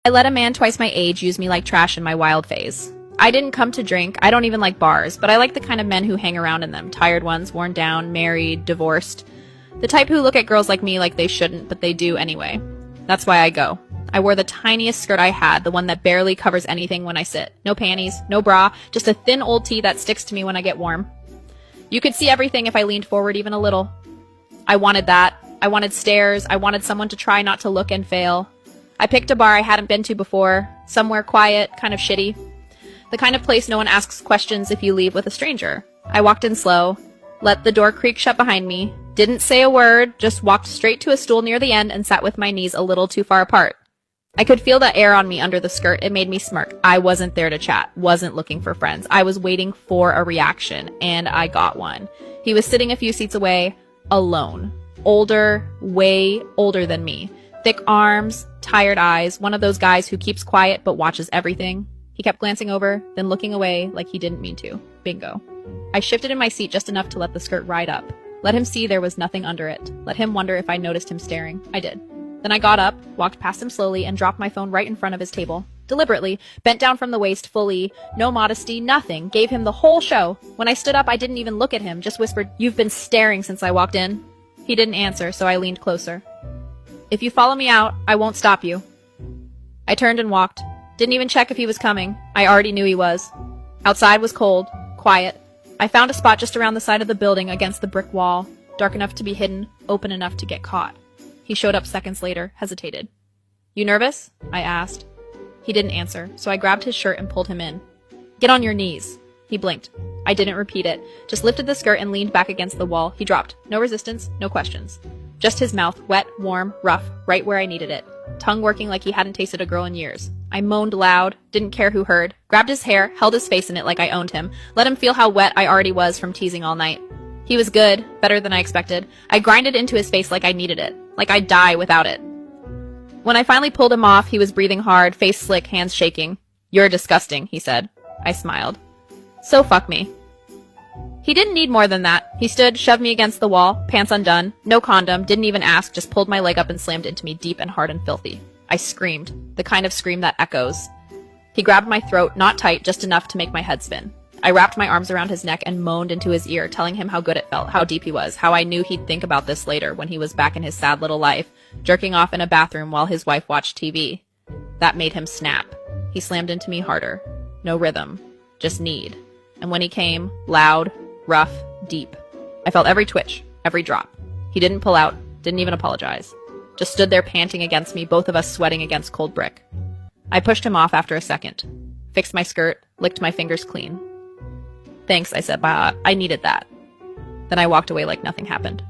I let a man twice my age use me like trash in my wild phase. I didn't come to drink. I don't even like bars, but I like the kind of men who hang around in them. Tired ones, worn down, married, divorced. The type who look at girls like me like they shouldn't, but they do anyway. That's why I go. I wore the tiniest skirt I had, the one that barely covers anything when I sit. No panties, no bra, just a thin old tee that sticks to me when I get warm. You could see everything if I leaned forward even a little. I wanted that. I wanted stares. I wanted someone to try not to look and fail. I picked a bar I hadn't been to before, somewhere quiet, kind of shitty. The kind of place no one asks questions if you leave with a stranger. I walked in slow, let the door creak shut behind me, didn't say a word, just walked straight to a stool near the end and sat with my knees a little too far apart. I could feel the air on me under the skirt. It made me smirk. I wasn't there to chat, wasn't looking for friends. I was waiting for a reaction, and I got one. He was sitting a few seats away, alone. Older, way older than me. Thick arms, tired eyes, one of those guys who keeps quiet but watches everything. He kept glancing over, then looking away like he didn't mean to. Bingo. I shifted in my seat just enough to let the skirt ride up. Let him see there was nothing under it. Let him wonder if I noticed him staring. I did. Then I got up, walked past him slowly, and dropped my phone right in front of his table. Deliberately, bent down from the waist fully, no modesty, nothing, gave him the whole show. When I stood up, I didn't even look at him, just whispered, "You've been staring since I walked in." He didn't answer, so I leaned closer. "If you follow me out, I won't stop you." I turned and walked. Didn't even check if he was coming. I already knew he was. Outside was cold, quiet. I found a spot just around the side of the building against the brick wall, dark enough to be hidden, open enough to get caught. He showed up seconds later, hesitated. "You nervous?" I asked. He didn't answer, so I grabbed his shirt and pulled him in. "Get on your knees." He blinked. I didn't repeat it, just lifted the skirt and leaned back against the wall. He dropped. No resistance, no questions. Just his mouth, wet, warm, rough, right where I needed it. Tongue working like he hadn't tasted a girl in years. I moaned loud, didn't care who heard, grabbed his hair, held his face in it like I owned him, let him feel how wet I already was from teasing all night. He was good, better than I expected. I grinded into his face like I needed it, like I'd die without it. When I finally pulled him off, he was breathing hard, face slick, hands shaking. "You're disgusting," he said. I smiled. "So fuck me." He didn't need more than that. He stood, shoved me against the wall, pants undone, no condom, didn't even ask, just pulled my leg up and slammed into me deep and hard and filthy. I screamed, the kind of scream that echoes. He grabbed my throat, not tight, just enough to make my head spin. I wrapped my arms around his neck and moaned into his ear, telling him how good it felt, how deep he was, how I knew he'd think about this later when he was back in his sad little life, jerking off in a bathroom while his wife watched TV. That made him snap. He slammed into me harder. No rhythm, just need. And when he came, loud, rough, deep. I felt every twitch, every drop. He didn't pull out, didn't even apologize. Just stood there panting against me, both of us sweating against cold brick. I pushed him off after a second. Fixed my skirt, licked my fingers clean. "Thanks," I said, "I needed that." Then I walked away like nothing happened.